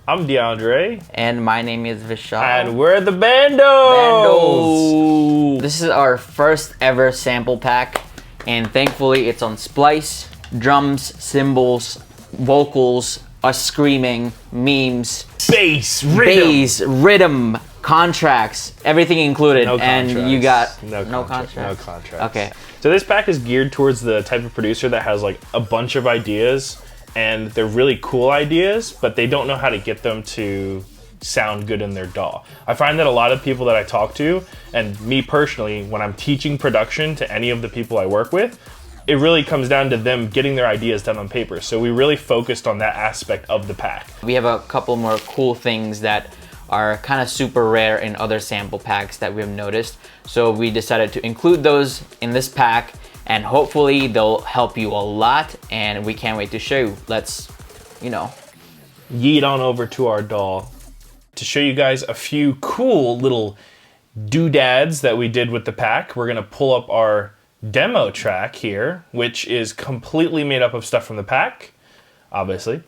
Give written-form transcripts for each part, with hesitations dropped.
I'm DeAndre. And my name is Vishal. And we're the Bandlez. This is our first ever sample pack, and thankfully it's on splice, drums, cymbals, vocals, us screaming, memes, bass, rhythm, contracts, everything included. No contracts. And you got no contracts. Okay. So this pack is geared towards the type of producer that has like a bunch of ideas, and they're really cool ideas, but they don't know how to get them to sound good in their DAW. I find that a lot of people that I talk to, and me personally, when I'm teaching production to any of the people I work with, it really comes down to them getting their ideas down on paper. So we really focused on that aspect of the pack. We have a couple more cool things that are kind of super rare in other sample packs that we've noticed. So we decided to include those in this pack, and hopefully they'll help you a lot, and we can't wait to show you. Let's, yeet on over to our DAW to show you guys a few cool little doodads that we did with the pack. We're gonna pull up our demo track here, which is completely made up of stuff from the pack, obviously.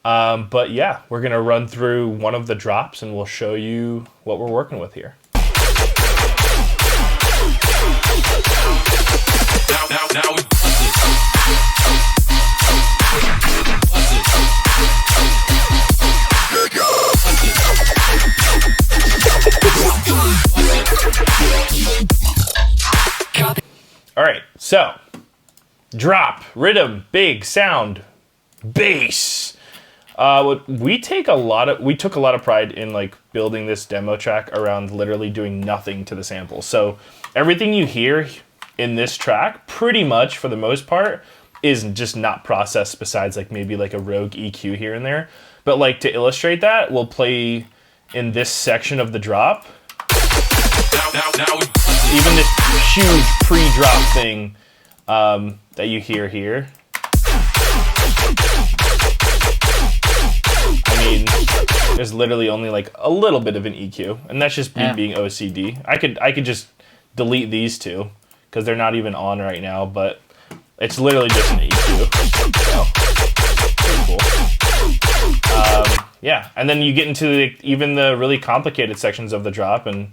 But yeah, we're gonna run through one of the drops and we'll show you what we're working with here. Now we All right, so drop, rhythm, big sound, bass. We took a lot of pride in like building this demo track around literally doing nothing to the sample. So everything you hear in this track, pretty much for the most part, is just not processed besides like maybe like a rogue EQ here and there. But like to illustrate that, we'll play in this section of the drop. Even this huge pre-drop thing that you hear here. I mean, there's literally only like a little bit of an EQ, and that's just me being OCD. I could just delete these two because they're not even on right now, but it's literally just an EQ. So, pretty cool. Yeah, and then you get into even the really complicated sections of the drop, and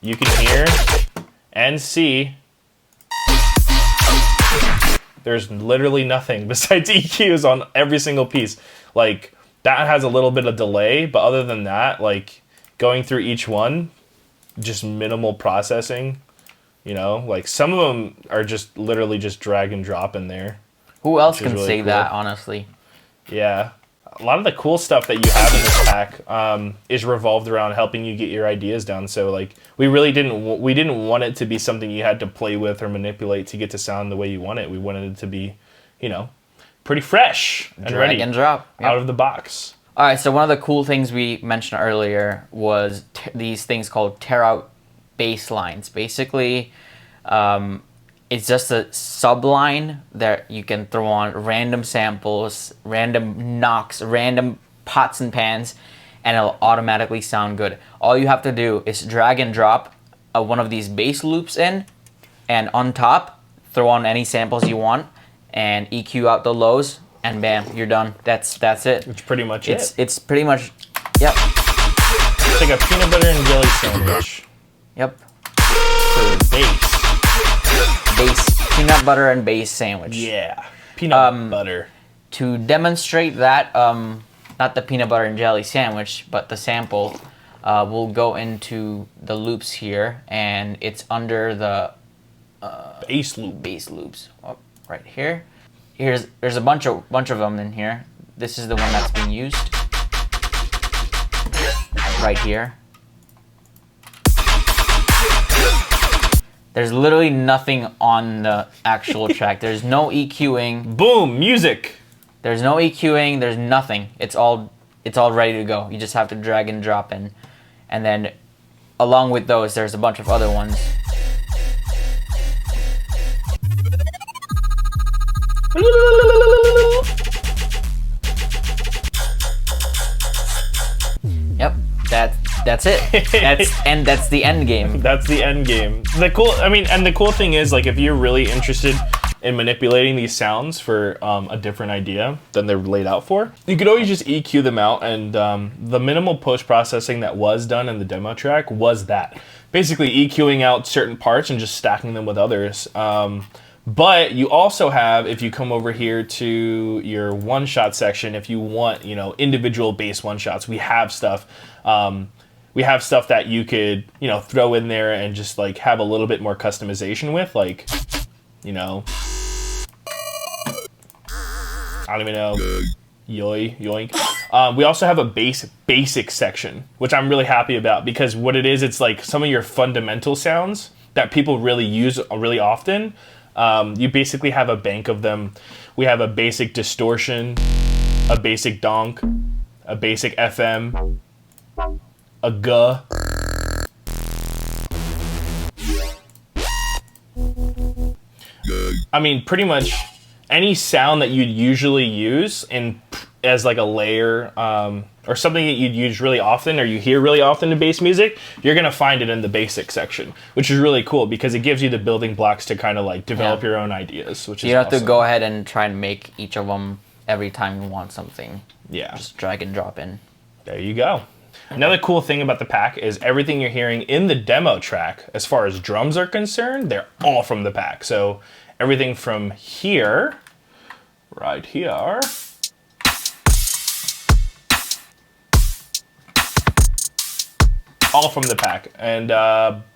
you can hear and see there's literally nothing besides EQs on every single piece. Like, that has a little bit of delay, but other than that, like, going through each one, just minimal processing, like some of them are just literally just drag and drop in there. Who else can really say cool. that, honestly? Yeah. A lot of the cool stuff that you have in this pack is revolved around helping you get your ideas down. So like we didn't want it to be something you had to play with or manipulate to get to sound the way you want it. We wanted it to be, pretty fresh and Drag ready and drop out of the box. All right, so one of the cool things we mentioned earlier was these things called tear out bass lines. Basically, it's just a subline that you can throw on random samples, random knocks, random pots and pans, and it'll automatically sound good. All you have to do is drag and drop one of these bass loops in, and on top, throw on any samples you want, and EQ out the lows, and bam, you're done. That's it. It's pretty much it. It's pretty much, yep. It's like a peanut butter and jelly sandwich. Yep. For bass. Peanut butter and base sandwich. Yeah, peanut butter. To demonstrate that, not the peanut butter and jelly sandwich, but the sample, we'll go into the loops here, and it's under the bass loop. Bass loops, right here. There's a bunch of them in here. This is the one that's being used. Right here. There's literally nothing on the actual track. There's no EQing. Boom, music. There's no EQing. There's nothing. It's all ready to go. You just have to drag and drop in, and then along with those, there's a bunch of other ones. Yep, that's it. That's the end game. That's the end game. The cool thing is, like, if you're really interested in manipulating these sounds for a different idea than they're laid out for. You could always just EQ them out, and the minimal post-processing that was done in the demo track was that. Basically EQing out certain parts and just stacking them with others. But you also have, if you come over here to your one-shot section, if you want, you know, individual bass one-shots, we have stuff. We have stuff that you could, you know, throw in there and just like have a little bit more customization with, like, you know, I don't even know, yoink. We also have a basic section, which I'm really happy about, because what it is, it's like some of your fundamental sounds that people really use really often. You basically have a bank of them. We have a basic distortion, a basic donk, a basic FM, a G. I mean, pretty much any sound that you'd usually use as like a layer, or something that you'd use really often or you hear really often in bass music, you're gonna find it in the basic section, which is really cool because it gives you the building blocks to kind of like develop your own ideas, which is you don't have awesome. to go ahead and try and make each of them every time you want something. Yeah. Just drag and drop in. There you go. Another cool thing about the pack is everything you're hearing in the demo track, as far as drums are concerned, they're all from the pack. So everything from here, right here, all from the pack. And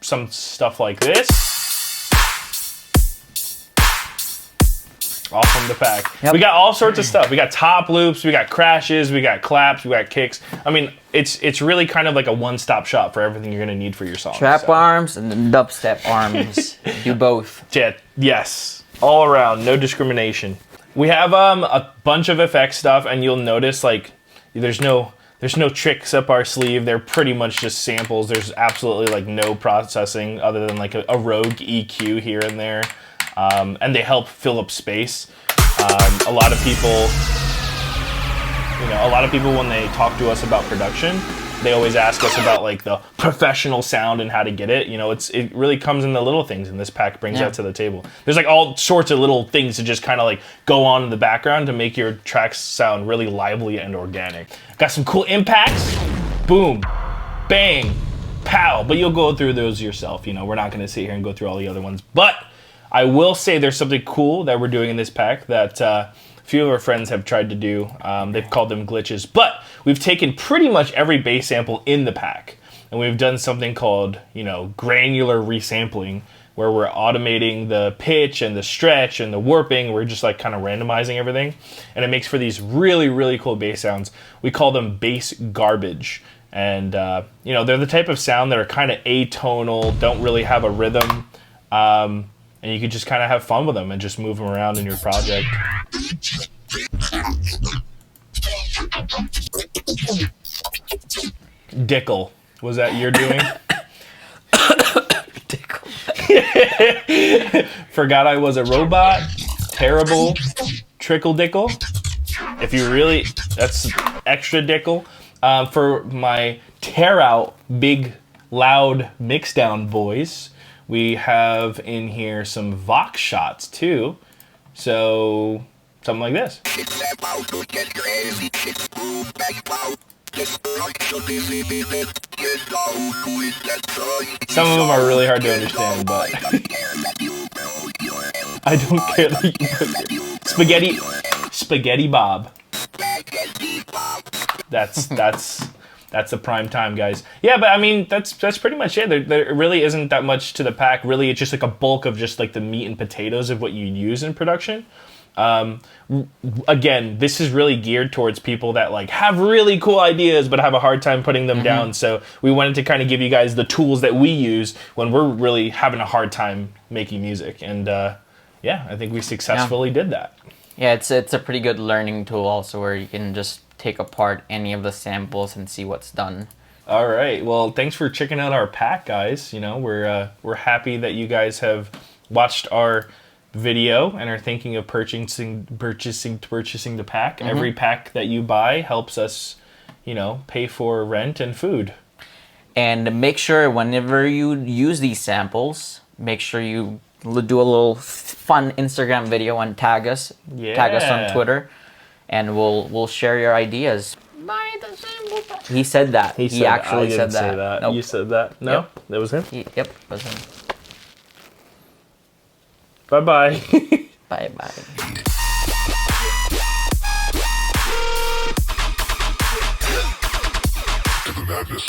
some stuff like this, all from the pack. Yep. We got all sorts of stuff. We got top loops, we got crashes, we got claps, we got kicks. I mean, it's really kind of like a one-stop shop for everything you're gonna need for your song. Trap arms and then dubstep arms. Do both. Yeah, yes, all around, no discrimination. We have a bunch of effects stuff, and you'll notice like there's no tricks up our sleeve. They're pretty much just samples. There's absolutely like no processing other than like a rogue EQ here and there. And they help fill up space. A lot of people when they talk to us about production, they always ask us about like the professional sound and how to get it. You know, it really comes in the little things, and this pack brings that to the table. There's like all sorts of little things to just kind of like go on in the background to make your tracks sound really lively and organic. Got some cool impacts. Boom, bang, pow. But you'll go through those yourself. You know, we're not going to sit here and go through all the other ones, but I will say there's something cool that we're doing in this pack that a few of our friends have tried to do. They've called them glitches, but we've taken pretty much every bass sample in the pack, and we've done something called, you know, granular resampling, where we're automating the pitch and the stretch and the warping. We're just like kind of randomizing everything, and it makes for these really, really cool bass sounds. We call them bass garbage. And, you know, they're the type of sound that are kind of atonal, don't really have a rhythm. And you can just kind of have fun with them and just move them around in your project. Dickle. Was that you're doing? Dickle. Forgot I was a robot. Terrible. Trickle dickle. If you really, that's extra dickle. For my tear out big loud mixdown voice, we have in here some Vox shots too. So something like this. Some of them are really hard to understand, but I don't care that you put your spaghetti Bob. That's the prime time, guys. Yeah, but I mean, that's pretty much it. There really isn't that much to the pack. Really, it's just like a bulk of just like the meat and potatoes of what you use in production. Again, this is really geared towards people that like have really cool ideas but have a hard time putting them down. So we wanted to kind of give you guys the tools that we use when we're really having a hard time making music. And yeah, I think we successfully did that. Yeah, it's a pretty good learning tool also, where you can just take apart any of the samples and see what's done. All right. Well, thanks for checking out our pack, guys. You know, we're happy that you guys have watched our video and are thinking of purchasing the pack. Every pack that you buy helps us, you know, pay for rent and food. And make sure whenever you use these samples, make sure you do a little fun Instagram video and tag us. Tag us on Twitter, and we'll share your ideas. He said that. He actually said that. Say that. Nope. You said that. No, Yep. that was him. Yep, that was him. Bye-bye. Bye-bye. Madness.